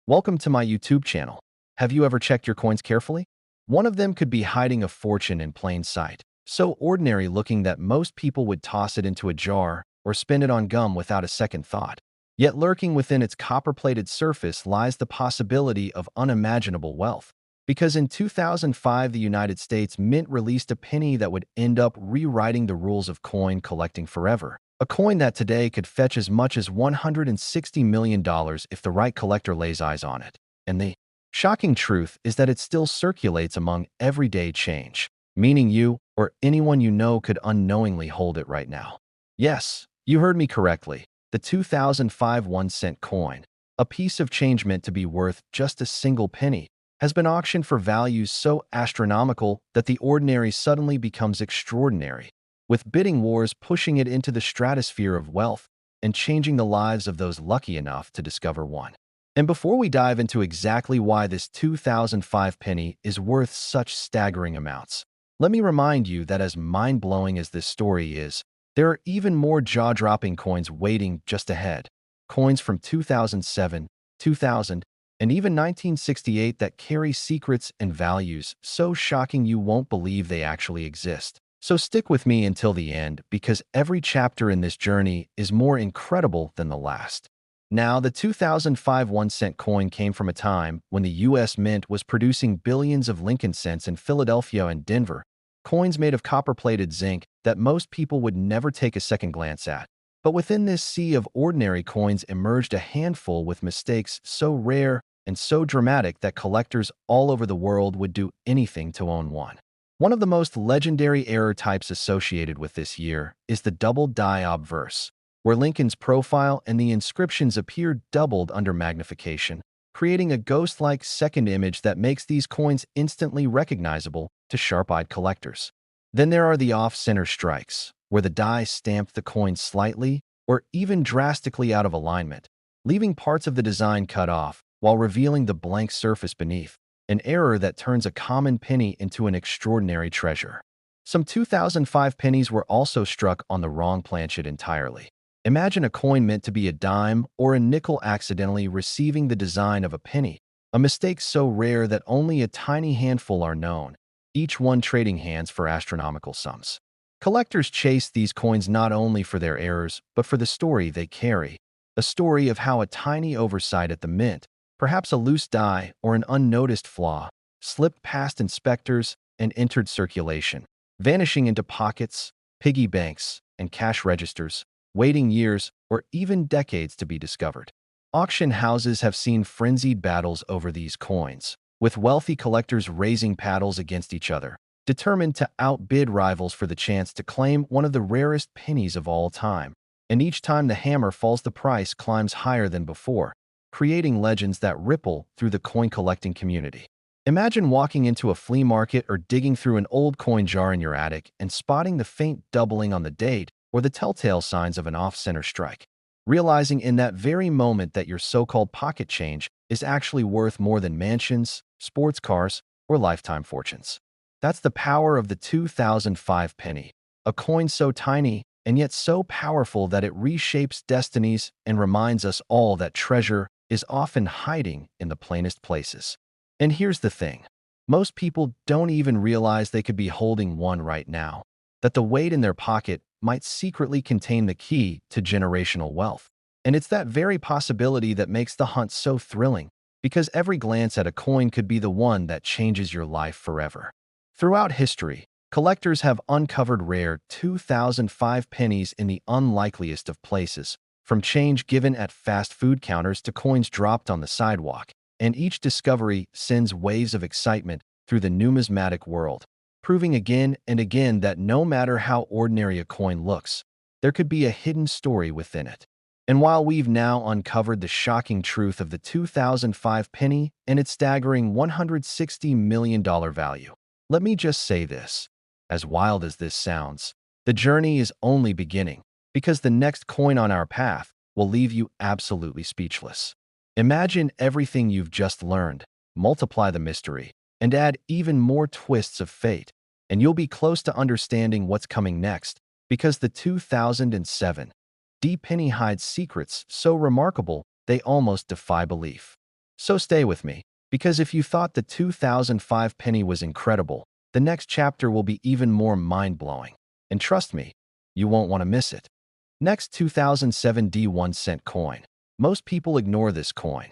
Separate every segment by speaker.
Speaker 1: Welcome to my YouTube channel. Have you ever checked your coins carefully? One of them could be hiding a fortune in plain sight, so ordinary looking that most people would toss it into a jar or spin it on gum without a second thought. Yet lurking within its copper-plated surface lies the possibility of unimaginable wealth. Because in 2005, the United States Mint released a penny that would end up rewriting the rules of coin collecting forever. A coin that today could fetch as much as $160 million if the right collector lays eyes on it. And the shocking truth is that it still circulates among everyday change, meaning you or anyone you know could unknowingly hold it right now. Yes, you heard me correctly. The 2005 1-cent coin, a piece of change meant to be worth just a single penny, has been auctioned for values so astronomical that the ordinary suddenly becomes extraordinary, with bidding wars pushing it into the stratosphere of wealth and changing the lives of those lucky enough to discover one. And before we dive into exactly why this 2005 penny is worth such staggering amounts, let me remind you that as mind-blowing as this story is, there are even more jaw-dropping coins waiting just ahead. Coins from 2007, 2000, and even 1968 that carry secrets and values so shocking you won't believe they actually exist. So stick with me until the end, because every chapter in this journey is more incredible than the last. Now, the 2005 1-cent coin came from a time when the U.S. Mint was producing billions of Lincoln cents in Philadelphia and Denver, coins made of copper-plated zinc that most people would never take a second glance at. But within this sea of ordinary coins emerged a handful with mistakes so rare and so dramatic that collectors all over the world would do anything to own one. One of the most legendary error types associated with this year is the double die obverse, where Lincoln's profile and the inscriptions appear doubled under magnification, creating a ghost-like second image that makes these coins instantly recognizable to sharp-eyed collectors. Then there are the off-center strikes, where the die stamped the coin slightly or even drastically out of alignment, leaving parts of the design cut off while revealing the blank surface beneath, an error that turns a common penny into an extraordinary treasure. Some 2005 pennies were also struck on the wrong planchet entirely. Imagine a coin meant to be a dime or a nickel accidentally receiving the design of a penny, a mistake so rare that only a tiny handful are known, each one trading hands for astronomical sums. Collectors chase these coins not only for their errors, but for the story they carry, a story of how a tiny oversight at the mint, perhaps a loose die or an unnoticed flaw, slipped past inspectors and entered circulation, vanishing into pockets, piggy banks, and cash registers, waiting years or even decades to be discovered. Auction houses have seen frenzied battles over these coins, with wealthy collectors raising paddles against each other, determined to outbid rivals for the chance to claim one of the rarest pennies of all time. And each time the hammer falls, the price climbs higher than before, creating legends that ripple through the coin-collecting community. Imagine walking into a flea market or digging through an old coin jar in your attic and spotting the faint doubling on the date or the telltale signs of an off-center strike, realizing in that very moment that your so-called pocket change is actually worth more than mansions, sports cars, or lifetime fortunes. That's the power of the 2005 penny, a coin so tiny and yet so powerful that it reshapes destinies and reminds us all that treasure is often hiding in the plainest places. And here's the thing. Most people don't even realize they could be holding one right now, that the weight in their pocket might secretly contain the key to generational wealth. And it's that very possibility that makes the hunt so thrilling, because every glance at a coin could be the one that changes your life forever. Throughout history, collectors have uncovered rare 2005 pennies in the unlikeliest of places, from change given at fast food counters to coins dropped on the sidewalk, and each discovery sends waves of excitement through the numismatic world, proving again and again that no matter how ordinary a coin looks, there could be a hidden story within it. And while we've now uncovered the shocking truth of the 2005 penny and its staggering $160 million value, let me just say this. As wild as this sounds, the journey is only beginning, because the next coin on our path will leave you absolutely speechless. Imagine everything you've just learned, multiply the mystery, and add even more twists of fate, and you'll be close to understanding what's coming next, because the 2007 D penny hides secrets so remarkable they almost defy belief. So stay with me, because if you thought the 2005 penny was incredible, the next chapter will be even more mind-blowing. And trust me, you won't want to miss it. Next, 2007 D 1-cent coin. Most people ignore this coin,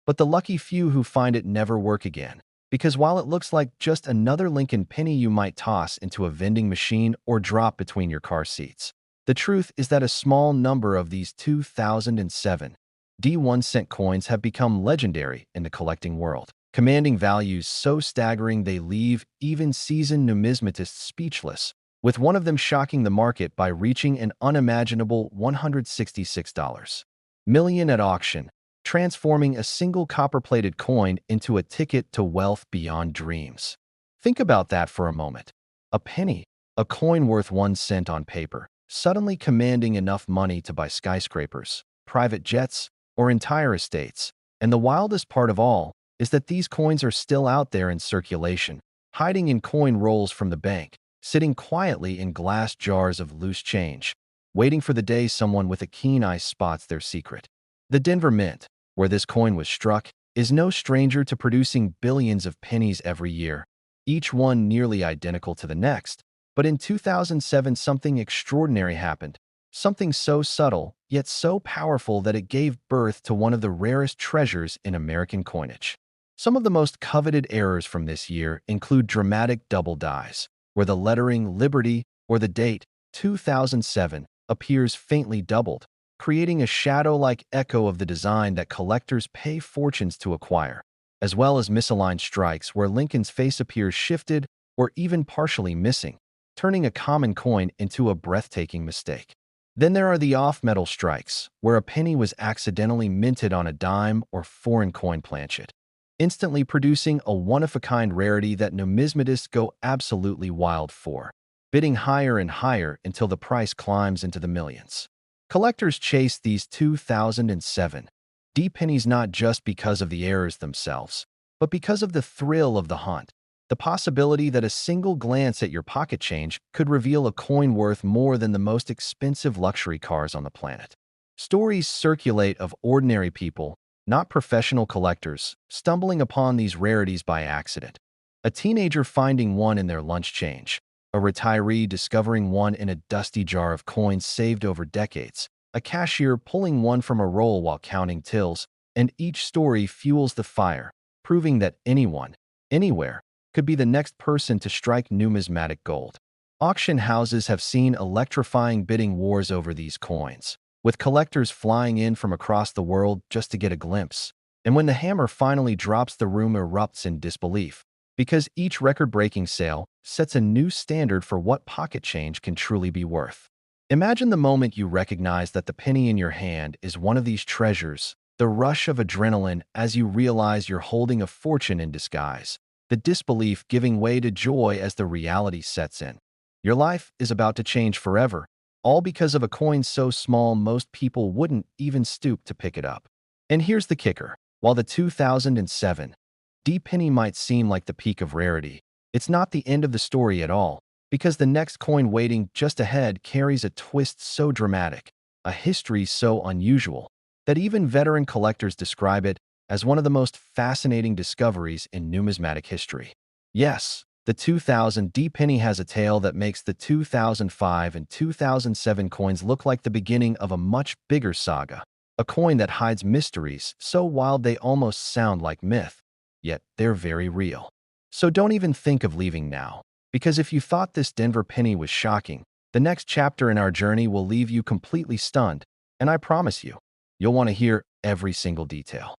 Speaker 1: but the lucky few who find it never work again. Because while it looks like just another Lincoln penny you might toss into a vending machine or drop between your car seats, the truth is that a small number of these 2007 D 1-cent coins have become legendary in the collecting world, commanding values so staggering they leave even seasoned numismatists speechless, with one of them shocking the market by reaching an unimaginable $166 million at auction, transforming a single copper-plated coin into a ticket to wealth beyond dreams. Think about that for a moment. A penny, a coin worth 1 cent on paper, suddenly commanding enough money to buy skyscrapers, private jets, or entire estates. And the wildest part of all is that these coins are still out there in circulation, hiding in coin rolls from the bank, sitting quietly in glass jars of loose change, waiting for the day someone with a keen eye spots their secret. The Denver Mint, where this coin was struck, is no stranger to producing billions of pennies every year, each one nearly identical to the next. But in 2007, something extraordinary happened, something so subtle, yet so powerful that it gave birth to one of the rarest treasures in American coinage. Some of the most coveted errors from this year include dramatic double dies, where the lettering Liberty or the date 2007 appears faintly doubled, creating a shadow-like echo of the design that collectors pay fortunes to acquire, as well as misaligned strikes where Lincoln's face appears shifted or even partially missing, turning a common coin into a breathtaking mistake. Then there are the off-metal strikes, where a penny was accidentally minted on a dime or foreign coin planchet, instantly producing a one-of-a-kind rarity that numismatists go absolutely wild for, bidding higher and higher until the price climbs into the millions. Collectors chase these 2007 D pennies not just because of the errors themselves, but because of the thrill of the hunt, the possibility that a single glance at your pocket change could reveal a coin worth more than the most expensive luxury cars on the planet. Stories circulate of ordinary people, not professional collectors, stumbling upon these rarities by accident. A teenager finding one in their lunch change, a retiree discovering one in a dusty jar of coins saved over decades, a cashier pulling one from a roll while counting tills, and each story fuels the fire, proving that anyone, anywhere, could be the next person to strike numismatic gold. Auction houses have seen electrifying bidding wars over these coins, with collectors flying in from across the world just to get a glimpse. And when the hammer finally drops, the room erupts in disbelief, because each record-breaking sale sets a new standard for what pocket change can truly be worth. Imagine the moment you recognize that the penny in your hand is one of these treasures, the rush of adrenaline as you realize you're holding a fortune in disguise, the disbelief giving way to joy as the reality sets in. Your life is about to change forever, all because of a coin so small most people wouldn't even stoop to pick it up. And here's the kicker. While the 2007 D penny might seem like the peak of rarity, it's not the end of the story at all, because the next coin waiting just ahead carries a twist so dramatic, a history so unusual, that even veteran collectors describe it as one of the most fascinating discoveries in numismatic history. Yes, the 2000 D penny has a tale that makes the 2005 and 2007 coins look like the beginning of a much bigger saga, a coin that hides mysteries so wild they almost sound like myth, yet they're very real. So don't even think of leaving now, because if you thought this Denver penny was shocking, the next chapter in our journey will leave you completely stunned, and I promise you, you'll want to hear every single detail.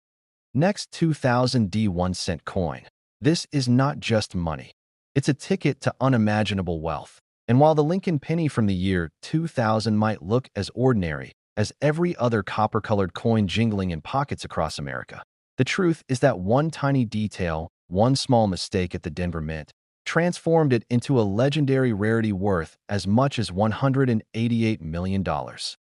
Speaker 1: Next, 2000 D 1-cent coin. This is not just money. It's a ticket to unimaginable wealth. And while the Lincoln penny from the year 2000 might look as ordinary as every other copper-colored coin jingling in pockets across America, the truth is that one tiny detail, one small mistake at the Denver Mint, transformed it into a legendary rarity worth as much as $188 million,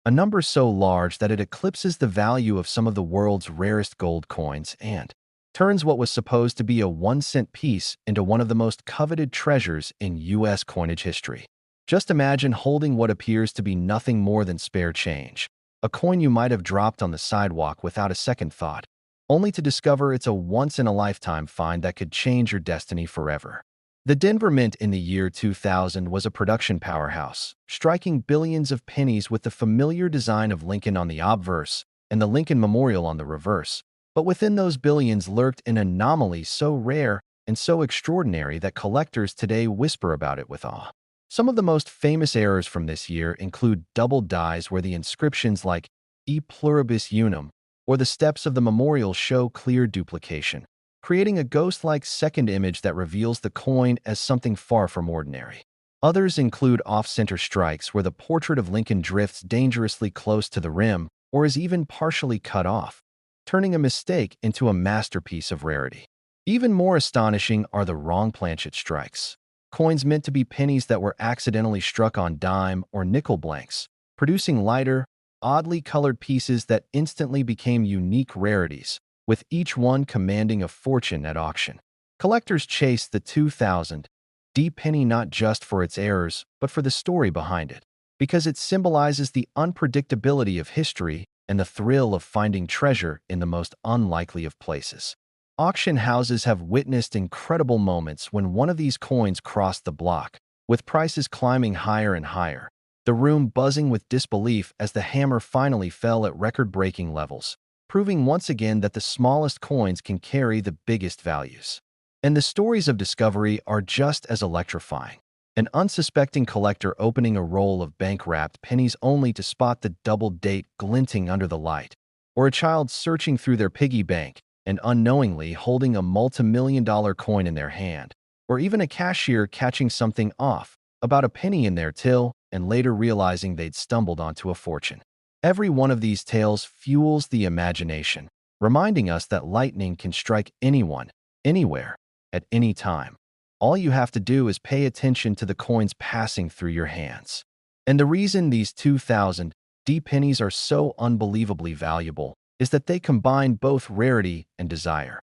Speaker 1: a number so large that it eclipses the value of some of the world's rarest gold coins and turns what was supposed to be a 1-cent piece into one of the most coveted treasures in U.S. coinage history. Just imagine holding what appears to be nothing more than spare change, a coin you might have dropped on the sidewalk without a second thought. only to discover it's a once-in-a-lifetime find that could change your destiny forever. The Denver Mint in the year 2000 was a production powerhouse, striking billions of pennies with the familiar design of Lincoln on the obverse and the Lincoln Memorial on the reverse. But within those billions lurked an anomaly so rare and so extraordinary that collectors today whisper about it with awe. Some of the most famous errors from this year include double dies where the inscriptions like E pluribus unum or the steps of the memorial show clear duplication, creating a ghost-like second image that reveals the coin as something far from ordinary. Others include off-center strikes where the portrait of Lincoln drifts dangerously close to the rim or is even partially cut off, turning a mistake into a masterpiece of rarity. Even more astonishing are the wrong planchet strikes. Coins meant to be pennies that were accidentally struck on dime or nickel blanks, producing lighter, oddly colored pieces that instantly became unique rarities, with each one commanding a fortune at auction. Collectors chase the 2000 D penny not just for its errors, but for the story behind it, because it symbolizes the unpredictability of history and the thrill of finding treasure in the most unlikely of places. Auction houses have witnessed incredible moments when one of these coins crossed the block, with prices climbing higher and higher, the room buzzing with disbelief as the hammer finally fell at record-breaking levels, proving once again that the smallest coins can carry the biggest values. And the stories of discovery are just as electrifying. An unsuspecting collector opening a roll of bank-wrapped pennies only to spot the double date glinting under the light, or a child searching through their piggy bank and unknowingly holding a multi-million-dollar coin in their hand, or even a cashier catching something off about a penny in their till and later realizing they'd stumbled onto a fortune. Every one of these tales fuels the imagination, reminding us that lightning can strike anyone, anywhere, at any time. All you have to do is pay attention to the coins passing through your hands. And the reason these 2000 D pennies are so unbelievably valuable is that they combine both rarity and desire.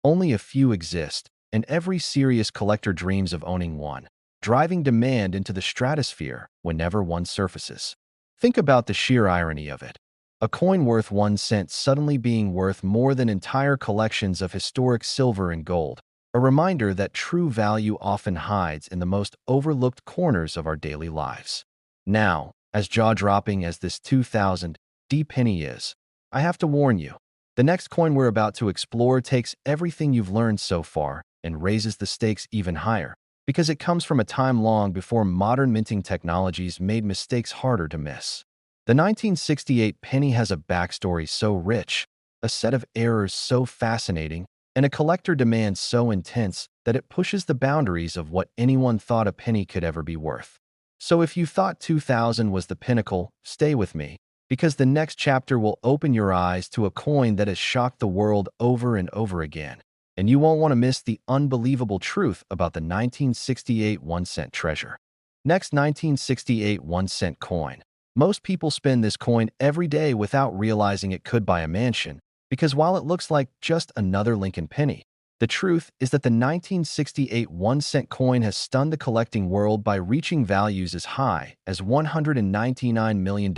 Speaker 1: Only a few exist, and every serious collector dreams of owning one, driving demand into the stratosphere whenever one surfaces. Think about the sheer irony of it. A coin worth 1 cent suddenly being worth more than entire collections of historic silver and gold, a reminder that true value often hides in the most overlooked corners of our daily lives. Now, as jaw-dropping as this 2000 D penny is, I have to warn you, the next coin we're about to explore takes everything you've learned so far and raises the stakes even higher, because it comes from a time long before modern minting technologies made mistakes harder to miss. The 1968 penny has a backstory so rich, a set of errors so fascinating, and a collector demand so intense that it pushes the boundaries of what anyone thought a penny could ever be worth. So if you thought 2000 was the pinnacle, stay with me, because the next chapter will open your eyes to a coin that has shocked the world over and over again, and you won't want to miss the unbelievable truth about the 1968 1-cent treasure. Next, 1968 1-cent coin. Most people spend this coin every day without realizing it could buy a mansion, because while it looks like just another Lincoln penny, the truth is that the 1968 1-cent coin has stunned the collecting world by reaching values as high as $199 million,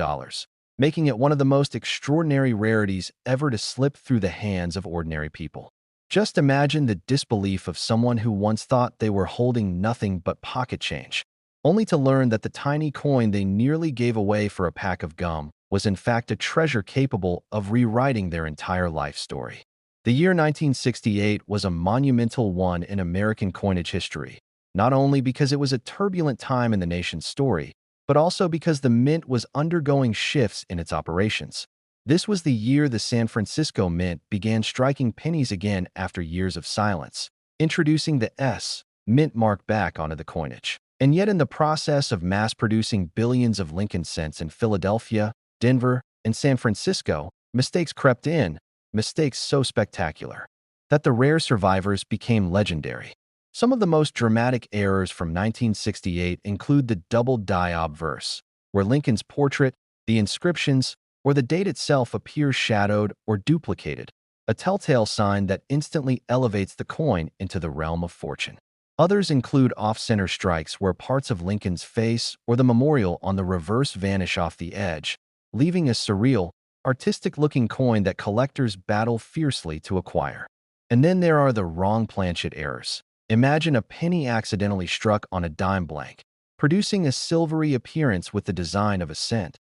Speaker 1: making it one of the most extraordinary rarities ever to slip through the hands of ordinary people. Just imagine the disbelief of someone who once thought they were holding nothing but pocket change, only to learn that the tiny coin they nearly gave away for a pack of gum was in fact a treasure capable of rewriting their entire life story. The year 1968 was a monumental one in American coinage history, not only because it was a turbulent time in the nation's story, but also because the mint was undergoing shifts in its operations. This was the year the San Francisco Mint began striking pennies again after years of silence, introducing the S mint mark back onto the coinage. And yet in the process of mass-producing billions of Lincoln cents in Philadelphia, Denver, and San Francisco, mistakes crept in, mistakes so spectacular that the rare survivors became legendary. Some of the most dramatic errors from 1968 include the double die obverse, where Lincoln's portrait, the inscriptions, or the date itself appears shadowed or duplicated, a telltale sign that instantly elevates the coin into the realm of fortune. Others include off-center strikes where parts of Lincoln's face or the memorial on the reverse vanish off the edge, leaving a surreal, artistic-looking coin that collectors battle fiercely to acquire. And then there are the wrong planchet errors. Imagine a penny accidentally struck on a dime blank, producing a silvery appearance with the design of a cent.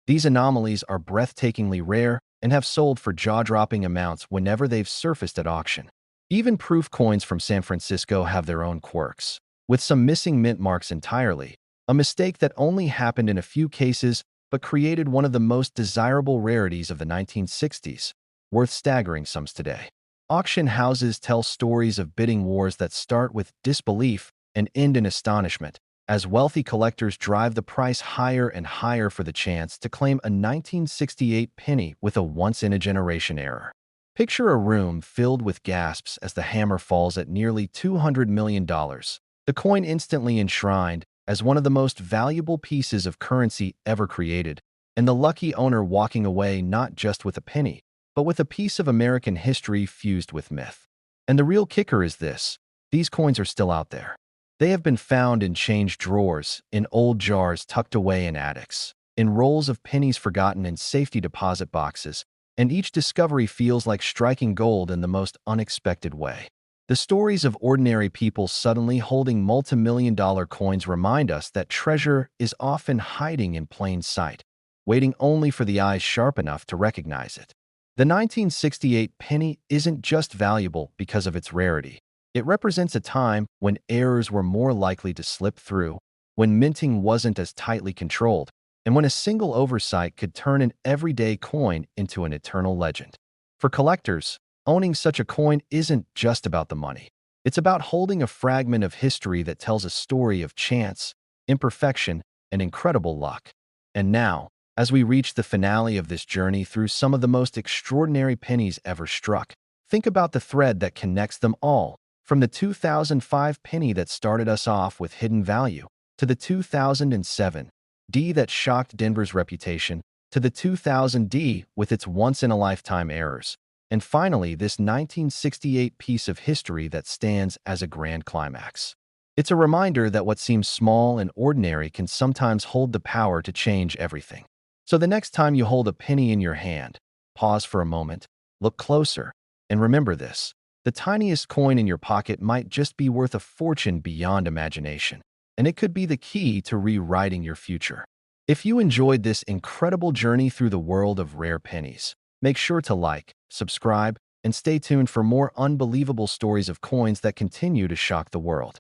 Speaker 1: These anomalies are breathtakingly rare and have sold for jaw-dropping amounts whenever they've surfaced at auction. Even proof coins from San Francisco have their own quirks, with some missing mint marks entirely, a mistake that only happened in a few cases but created one of the most desirable rarities of the 1960s, worth staggering sums today. Auction houses tell stories of bidding wars that start with disbelief and end in astonishment, as wealthy collectors drive the price higher and higher for the chance to claim a 1968 penny with a once-in-a-generation error. Picture a room filled with gasps as the hammer falls at nearly $200 million, the coin instantly enshrined as one of the most valuable pieces of currency ever created, and the lucky owner walking away not just with a penny, but with a piece of American history fused with myth. And the real kicker is this: these coins are still out there. They have been found in change drawers, in old jars tucked away in attics, in rolls of pennies forgotten in safety deposit boxes, and each discovery feels like striking gold in the most unexpected way. The stories of ordinary people suddenly holding multi-million-dollar coins remind us that treasure is often hiding in plain sight, waiting only for the eyes sharp enough to recognize it. The 1968 penny isn't just valuable because of its rarity. It represents a time when errors were more likely to slip through, when minting wasn't as tightly controlled, and when a single oversight could turn an everyday coin into an eternal legend. For collectors, owning such a coin isn't just about the money. It's about holding a fragment of history that tells a story of chance, imperfection, and incredible luck. And now, as we reach the finale of this journey through some of the most extraordinary pennies ever struck, think about the thread that connects them all, from the 2005 penny that started us off with hidden value, to the 2007 D that shocked Denver's reputation, to the 2000 D with its once-in-a-lifetime errors, and finally this 1968 piece of history that stands as a grand climax. It's a reminder that what seems small and ordinary can sometimes hold the power to change everything. So the next time you hold a penny in your hand, pause for a moment, look closer, and remember this: the tiniest coin in your pocket might just be worth a fortune beyond imagination, and it could be the key to rewriting your future. If you enjoyed this incredible journey through the world of rare pennies, make sure to like, subscribe, and stay tuned for more unbelievable stories of coins that continue to shock the world.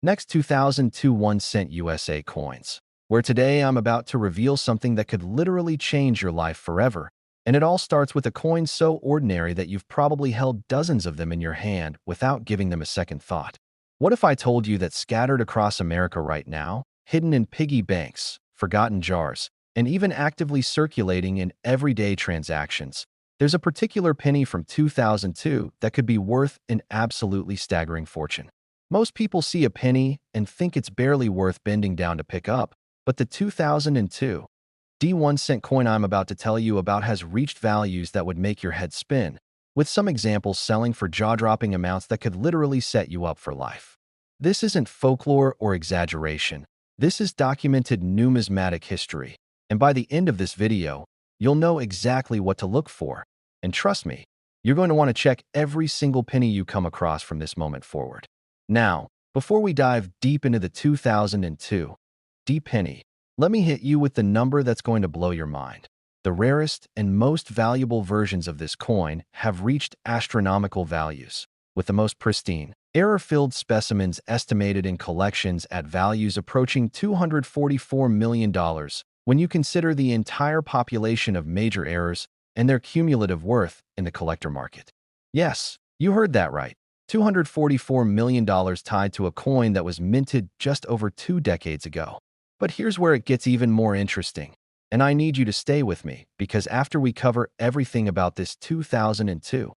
Speaker 1: Next, 2002 1-cent USA coins, where today I'm about to reveal something that could literally change your life forever. And it all starts with a coin so ordinary that you've probably held dozens of them in your hand without giving them a second thought. What if I told you that scattered across America right now, hidden in piggy banks, forgotten jars, and even actively circulating in everyday transactions, there's a particular penny from 2002 that could be worth an absolutely staggering fortune? Most people see a penny and think it's barely worth bending down to pick up, but the 2002 D 1-cent coin I'm about to tell you about has reached values that would make your head spin, with some examples selling for jaw-dropping amounts that could literally set you up for life. This isn't folklore or exaggeration. This is documented numismatic history, and by the end of this video, you'll know exactly what to look for. And trust me, you're going to want to check every single penny you come across from this moment forward. Now, before we dive deep into the 2002 D penny, let me hit you with the number that's going to blow your mind. The rarest and most valuable versions of this coin have reached astronomical values, with the most pristine, error-filled specimens estimated in collections at values approaching $244 million when you consider the entire population of major errors and their cumulative worth in the collector market. Yes, you heard that right. $244 million tied to a coin that was minted just over 2 decades ago. But here's where it gets even more interesting, and I need you to stay with me, because after we cover everything about this 2002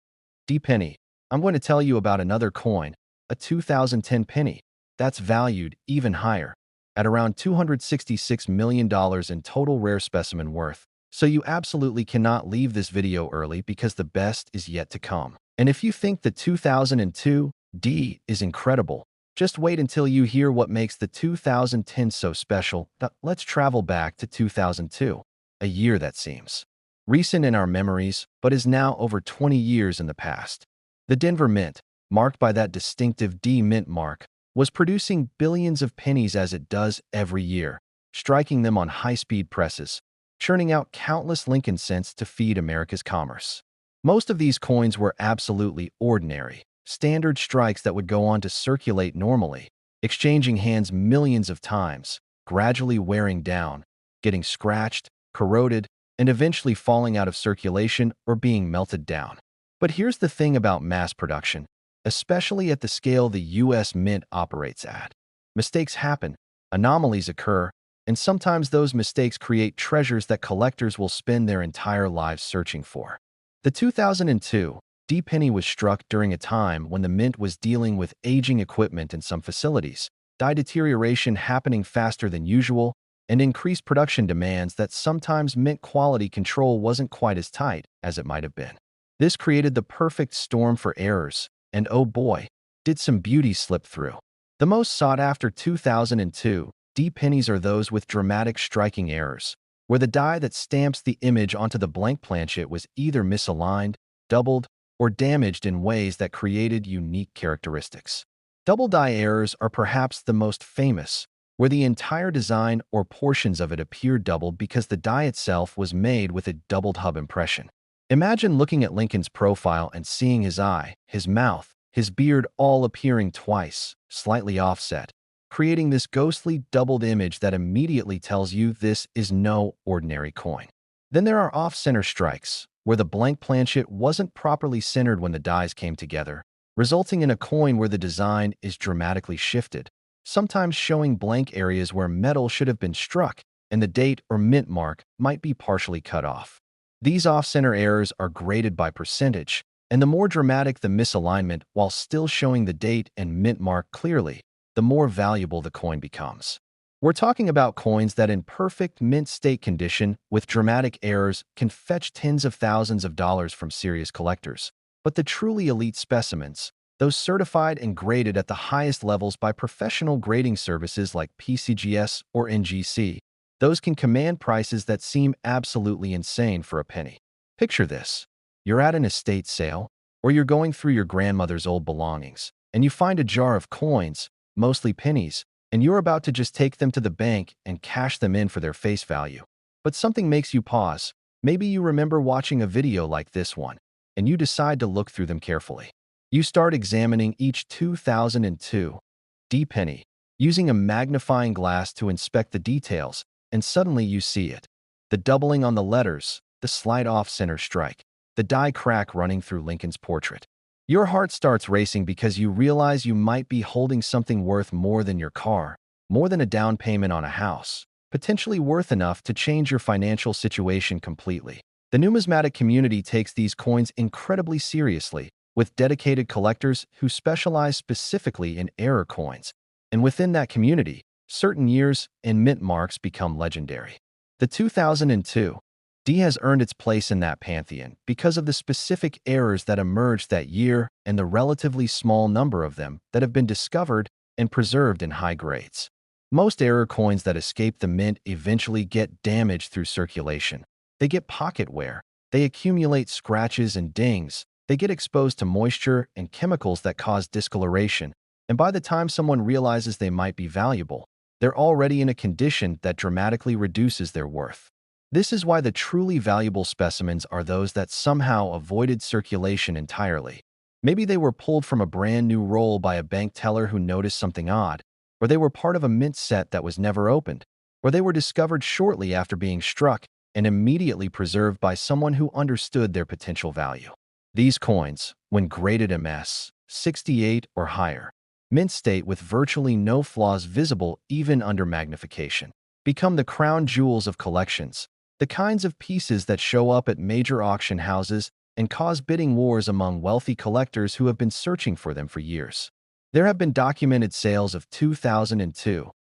Speaker 1: D penny, I'm going to tell you about another coin, a 2010 penny, that's valued even higher, at around $266 million in total rare specimen worth. So you absolutely cannot leave this video early because the best is yet to come. And if you think the 2002 D is incredible, just wait until you hear what makes the 2010 so special. Let's travel back to 2002, a year that seems recent in our memories, but is now over 20 years in the past. The Denver Mint, marked by that distinctive D Mint mark, was producing billions of pennies as it does every year, striking them on high-speed presses, churning out countless Lincoln cents to feed America's commerce. Most of these coins were absolutely ordinary, standard strikes that would go on to circulate normally, exchanging hands millions of times, gradually wearing down, getting scratched, corroded, and eventually falling out of circulation or being melted down. But here's the thing about mass production, especially at the scale the U.S. Mint operates at. Mistakes happen, anomalies occur, and sometimes those mistakes create treasures that collectors will spend their entire lives searching for. The 2002 D penny was struck during a time when the Mint was dealing with aging equipment in some facilities, die deterioration happening faster than usual, and increased production demands that sometimes meant quality control wasn't quite as tight as it might have been. This created the perfect storm for errors, and oh boy, did some beauty slip through. The most sought-after 2002 D pennies are those with dramatic striking errors, where the die that stamps the image onto the blank planchet was either misaligned, doubled, or damaged in ways that created unique characteristics. Double die errors are perhaps the most famous, where the entire design or portions of it appear doubled because the die itself was made with a doubled hub impression. Imagine looking at Lincoln's profile and seeing his eye, his mouth, his beard all appearing twice, slightly offset, creating this ghostly doubled image that immediately tells you this is no ordinary coin. Then there are off-center strikes, where the blank planchet wasn't properly centered when the dies came together, resulting in a coin where the design is dramatically shifted, sometimes showing blank areas where metal should have been struck and the date or mint mark might be partially cut off. These off-center errors are graded by percentage, and the more dramatic the misalignment while still showing the date and mint mark clearly, the more valuable the coin becomes. We're talking about coins that in perfect mint state condition with dramatic errors can fetch tens of thousands of dollars from serious collectors. But the truly elite specimens, those certified and graded at the highest levels by professional grading services like PCGS or NGC, those can command prices that seem absolutely insane for a penny. Picture this. You're at an estate sale, or you're going through your grandmother's old belongings, and you find a jar of coins, mostly pennies, and you're about to just take them to the bank and cash them in for their face value. But something makes you pause. Maybe you remember watching a video like this one, and you decide to look through them carefully. You start examining each 2002 D penny, using a magnifying glass to inspect the details, and suddenly you see it. The doubling on the letters, the slight off-center strike, the die crack running through Lincoln's portrait. Your heart starts racing because you realize you might be holding something worth more than your car, more than a down payment on a house, potentially worth enough to change your financial situation completely. The numismatic community takes these coins incredibly seriously, with dedicated collectors who specialize specifically in error coins. And within that community, certain years and mint marks become legendary. The 2002 D has earned its place in that pantheon because of the specific errors that emerged that year and the relatively small number of them that have been discovered and preserved in high grades. Most error coins that escape the mint eventually get damaged through circulation. They get pocket wear, they accumulate scratches and dings, they get exposed to moisture and chemicals that cause discoloration, and by the time someone realizes they might be valuable, they're already in a condition that dramatically reduces their worth. This is why the truly valuable specimens are those that somehow avoided circulation entirely. Maybe they were pulled from a brand new roll by a bank teller who noticed something odd, or they were part of a mint set that was never opened, or they were discovered shortly after being struck and immediately preserved by someone who understood their potential value. These coins, when graded MS 68 or higher, mint state with virtually no flaws visible even under magnification, become the crown jewels of collections, the kinds of pieces that show up at major auction houses and cause bidding wars among wealthy collectors who have been searching for them for years. There have been documented sales of 2002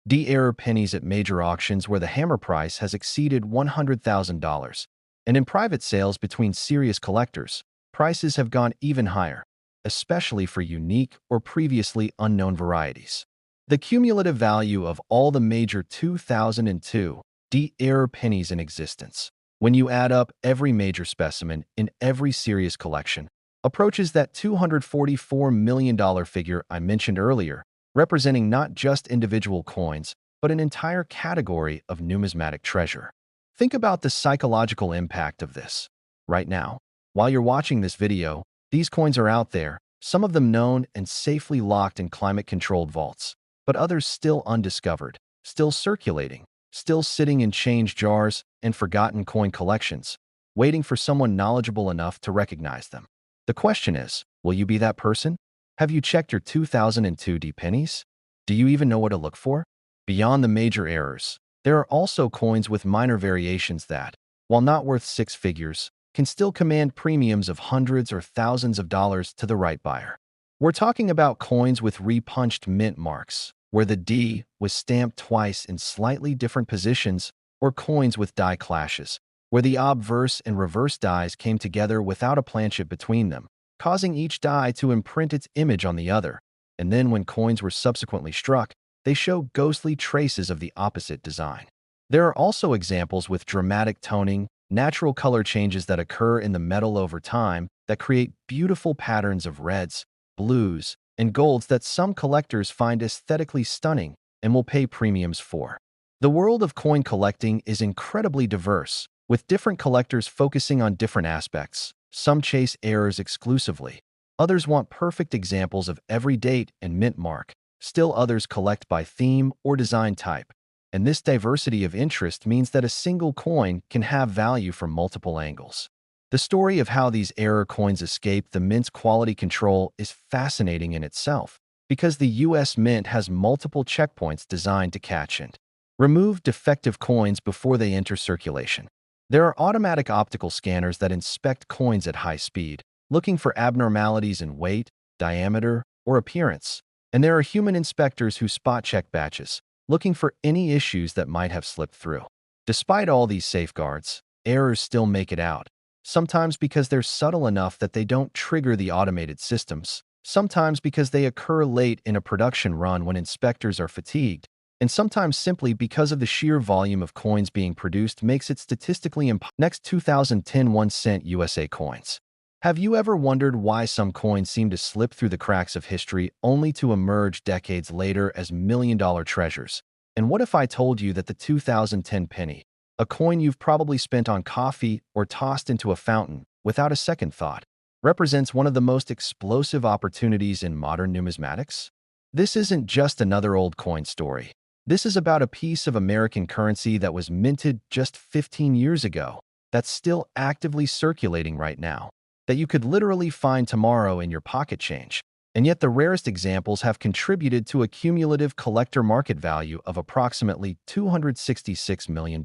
Speaker 1: D error pennies at major auctions where the hammer price has exceeded $100,000, and in private sales between serious collectors, prices have gone even higher, especially for unique or previously unknown varieties. The cumulative value of all the major 2002 D error pennies in existence, When you add up every major specimen in every serious collection, approaches that $244 million figure I mentioned earlier, representing not just individual coins, but an entire category of numismatic treasure. Think about the psychological impact of this. Right now, while you're watching this video, these coins are out there, some of them known and safely locked in climate-controlled vaults, but others still undiscovered, still circulating, still sitting in change jars and forgotten coin collections, waiting for someone knowledgeable enough to recognize them. The question is, will you be that person? Have you checked your 2002 D pennies? Do you even know what to look for? Beyond the major errors, there are also coins with minor variations that, while not worth six figures, can still command premiums of hundreds or thousands of dollars to the right buyer. We're talking about coins with repunched mint marks, where the D was stamped twice in slightly different positions, or coins with die clashes, where the obverse and reverse dies came together without a planchet between them, causing each die to imprint its image on the other, and then when coins were subsequently struck, they show ghostly traces of the opposite design. There are also examples with dramatic toning, natural color changes that occur in the metal over time that create beautiful patterns of reds, blues, and golds that some collectors find aesthetically stunning and will pay premiums for. The world of coin collecting is incredibly diverse, with different collectors focusing on different aspects. Some chase errors exclusively. Others want perfect examples of every date and mint mark. Still others collect by theme or design type. And this diversity of interest means that a single coin can have value from multiple angles. The story of how these error coins escape the mint's quality control is fascinating in itself, because the US Mint has multiple checkpoints designed to catch and remove defective coins before they enter circulation. There are automatic optical scanners that inspect coins at high speed, looking for abnormalities in weight, diameter, or appearance. And there are human inspectors who spot-check batches, looking for any issues that might have slipped through. Despite all these safeguards, errors still make it out, sometimes because they're subtle enough that they don't trigger the automated systems, sometimes because they occur late in a production run when inspectors are fatigued, and sometimes simply because of the sheer volume of coins being produced makes it statistically impossible. Next, 2010 1-cent USA coins. Have you ever wondered why some coins seem to slip through the cracks of history only to emerge decades later as million-dollar treasures? And what if I told you that the 2010 penny, a coin you've probably spent on coffee or tossed into a fountain without a second thought, represents one of the most explosive opportunities in modern numismatics? This isn't just another old coin story. This is about a piece of American currency that was minted just 15 years ago, that's still actively circulating right now, that you could literally find tomorrow in your pocket change. And yet the rarest examples have contributed to a cumulative collector market value of approximately $266 million.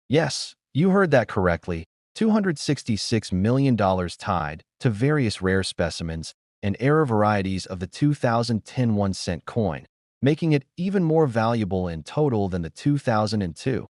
Speaker 1: Yes, you heard that correctly, $266 million tied to various rare specimens and error varieties of the 2010 1-cent coin, making it even more valuable in total than the 2002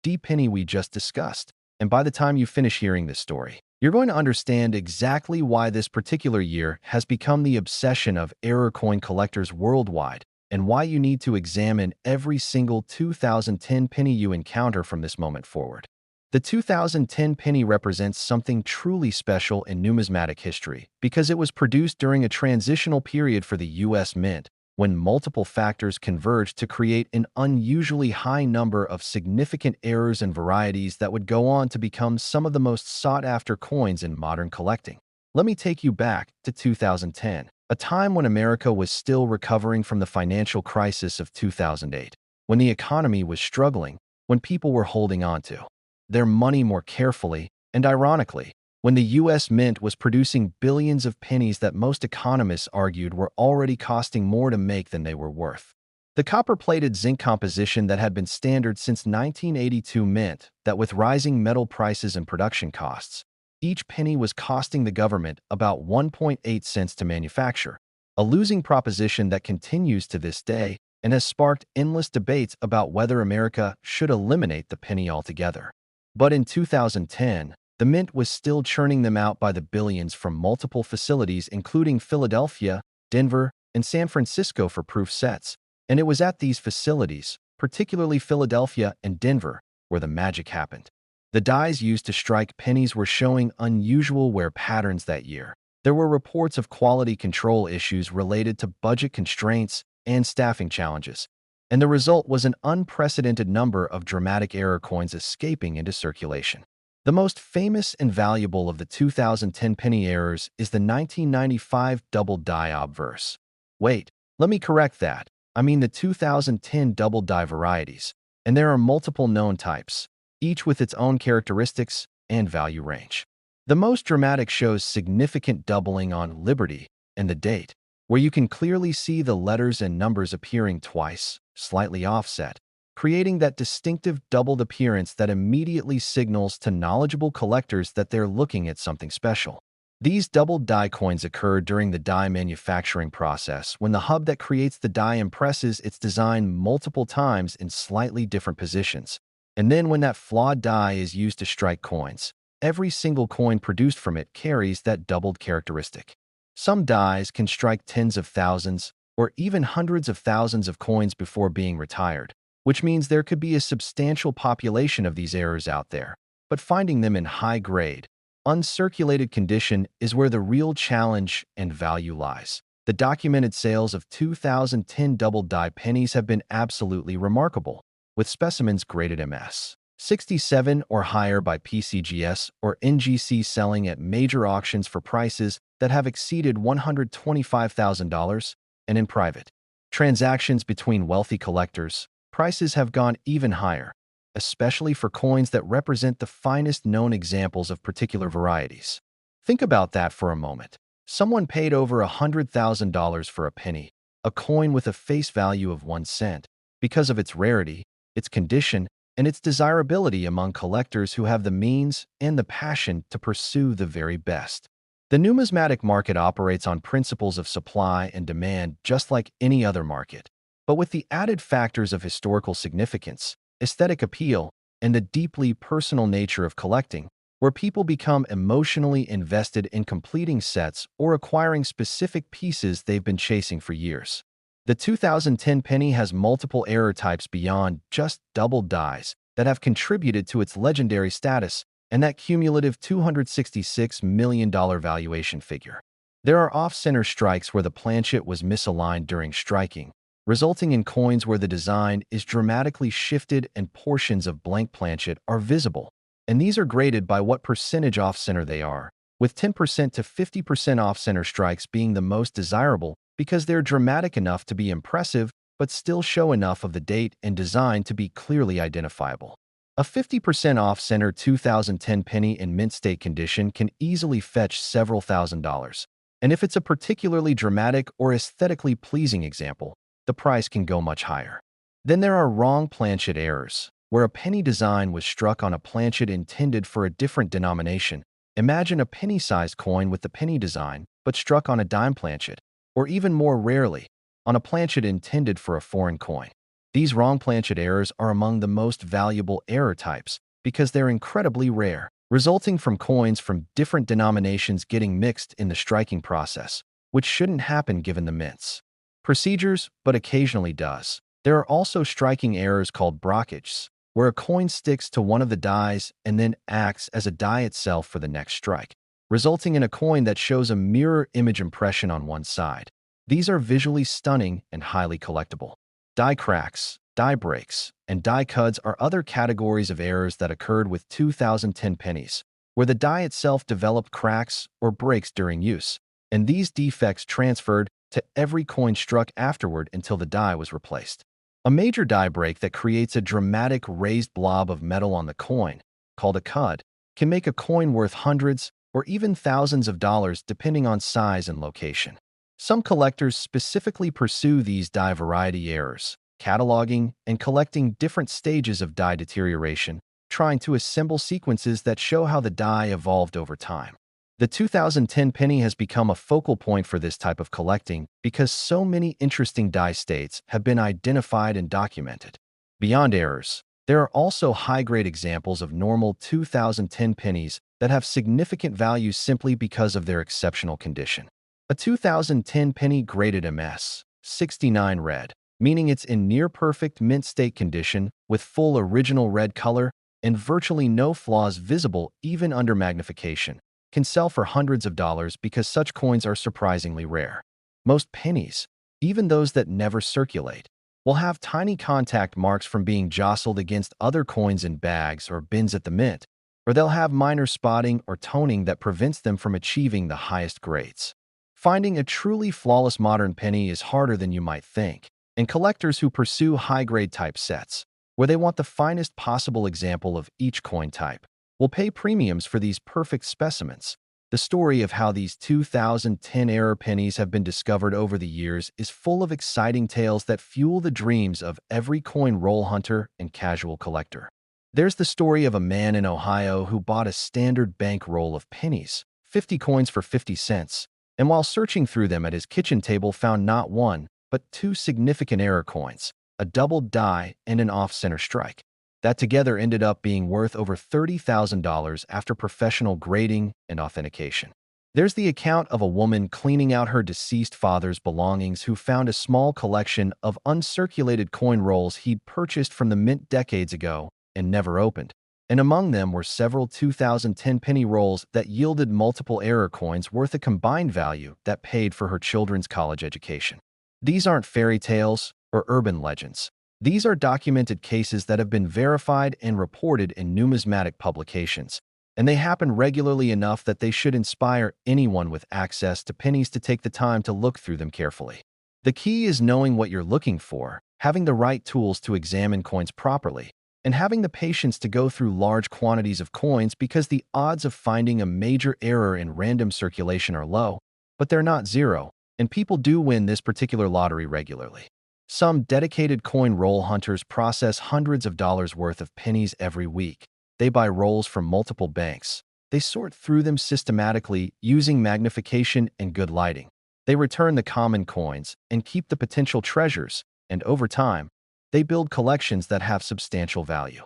Speaker 1: D penny we just discussed. And by the time you finish hearing this story, you're going to understand exactly why this particular year has become the obsession of error coin collectors worldwide, and why you need to examine every single 2010 penny you encounter from this moment forward. The 2010 penny represents something truly special in numismatic history because it was produced during a transitional period for the US Mint, when multiple factors converged to create an unusually high number of significant errors and varieties that would go on to become some of the most sought-after coins in modern collecting. Let me take you back to 2010, a time when America was still recovering from the financial crisis of 2008, when the economy was struggling, when people were holding on to their money more carefully, and ironically, when the US Mint was producing billions of pennies that most economists argued were already costing more to make than they were worth. The copper-plated zinc composition that had been standard since 1982 meant that with rising metal prices and production costs, each penny was costing the government about 1.8 cents to manufacture, a losing proposition that continues to this day and has sparked endless debates about whether America should eliminate the penny altogether. But in 2010, the Mint was still churning them out by the billions from multiple facilities including Philadelphia, Denver, and San Francisco for proof sets, and it was at these facilities, particularly Philadelphia and Denver, where the magic happened. The dies used to strike pennies were showing unusual wear patterns that year. There were reports of quality control issues related to budget constraints and staffing challenges, and the result was an unprecedented number of dramatic error coins escaping into circulation. The most famous and valuable of the 2010 penny errors is the 1995 double die obverse. Wait, let me correct that. I mean the 2010 double die varieties, and there are multiple known types, each with its own characteristics and value range. The most dramatic shows significant doubling on Liberty and the date, where you can clearly see the letters and numbers appearing twice, slightly offset, creating that distinctive doubled appearance that immediately signals to knowledgeable collectors that they're looking at something special. These doubled die coins occur during the die manufacturing process when the hub that creates the die impresses its design multiple times in slightly different positions. And then when that flawed die is used to strike coins, every single coin produced from it carries that doubled characteristic. Some dies can strike tens of thousands or even hundreds of thousands of coins before being retired, which means there could be a substantial population of these errors out there. But finding them in high-grade, uncirculated condition is where the real challenge and value lies. The documented sales of 2010 double die pennies have been absolutely remarkable, with specimens graded MS 67 or higher by PCGS or NGC selling at major auctions for prices that have exceeded $125,000, and in private transactions between wealthy collectors, prices have gone even higher, especially for coins that represent the finest known examples of particular varieties. Think about that for a moment. Someone paid over $100,000 for a penny, a coin with a face value of 1 cent, because of its rarity, its condition, and its desirability among collectors who have the means and the passion to pursue the very best. The numismatic market operates on principles of supply and demand just like any other market, but with the added factors of historical significance, aesthetic appeal, and the deeply personal nature of collecting, where people become emotionally invested in completing sets or acquiring specific pieces they've been chasing for years. The 2010 penny has multiple error types beyond just double dies that have contributed to its legendary status and that cumulative $266 million valuation figure. There are off-center strikes where the planchet was misaligned during striking, resulting in coins where the design is dramatically shifted and portions of blank planchet are visible. And these are graded by what percentage off-center they are, with 10% to 50% off-center strikes being the most desirable because they're dramatic enough to be impressive but still show enough of the date and design to be clearly identifiable. A 50% off-center 2010 penny in mint state condition can easily fetch several $1,000s, and if it's a particularly dramatic or aesthetically pleasing example, the price can go much higher. Then there are wrong planchet errors, where a penny design was struck on a planchet intended for a different denomination. Imagine a penny-sized coin with the penny design, but struck on a dime planchet, or even more rarely, on a planchet intended for a foreign coin. These wrong planchet errors are among the most valuable error types because they're incredibly rare, resulting from coins from different denominations getting mixed in the striking process, which shouldn't happen given the mint's procedures, but occasionally does. There are also striking errors called brockages, where a coin sticks to one of the dies and then acts as a die itself for the next strike, resulting in a coin that shows a mirror image impression on one side. These are visually stunning and highly collectible. Die cracks, die breaks, and die cuds are other categories of errors that occurred with 2010 pennies, where the die itself developed cracks or breaks during use, and these defects transferred to every coin struck afterward until the die was replaced. A major die break that creates a dramatic raised blob of metal on the coin, called a cud, can make a coin worth hundreds or even thousands of dollars depending on size and location. Some collectors specifically pursue these die variety errors, cataloging and collecting different stages of die deterioration, trying to assemble sequences that show how the die evolved over time. The 2010 penny has become a focal point for this type of collecting because so many interesting die states have been identified and documented. Beyond errors, there are also high-grade examples of normal 2010 pennies that have significant value simply because of their exceptional condition. A 2010 penny graded MS 69 red, meaning it's in near-perfect mint state condition with full original red color and virtually no flaws visible even under magnification, can sell for hundreds of dollars because such coins are surprisingly rare. Most pennies, even those that never circulate, will have tiny contact marks from being jostled against other coins in bags or bins at the mint, or they'll have minor spotting or toning that prevents them from achieving the highest grades. Finding a truly flawless modern penny is harder than you might think, and collectors who pursue high-grade type sets, where they want the finest possible example of each coin type, will pay premiums for these perfect specimens. The story of how these 2010 era pennies have been discovered over the years is full of exciting tales that fuel the dreams of every coin roll hunter and casual collector. There's the story of a man in Ohio who bought a standard bank roll of pennies, 50 coins for 50 cents, and while searching through them at his kitchen table found not one, but two significant error coins, a doubled die and an off-center strike, that together ended up being worth over $30,000 after professional grading and authentication. There's the account of a woman cleaning out her deceased father's belongings who found a small collection of uncirculated coin rolls he'd purchased from the mint decades ago and never opened, and among them were several 2010 penny rolls that yielded multiple error coins worth a combined value that paid for her children's college education. These aren't fairy tales or urban legends. These are documented cases that have been verified and reported in numismatic publications, and they happen regularly enough that they should inspire anyone with access to pennies to take the time to look through them carefully. The key is knowing what you're looking for, having the right tools to examine coins properly, and having the patience to go through large quantities of coins because the odds of finding a major error in random circulation are low, but they're not zero, and people do win this particular lottery regularly. Some dedicated coin roll hunters process hundreds of dollars worth of pennies every week. They buy rolls from multiple banks. They sort through them systematically using magnification and good lighting. They return the common coins and keep the potential treasures, and over time, they build collections that have substantial value.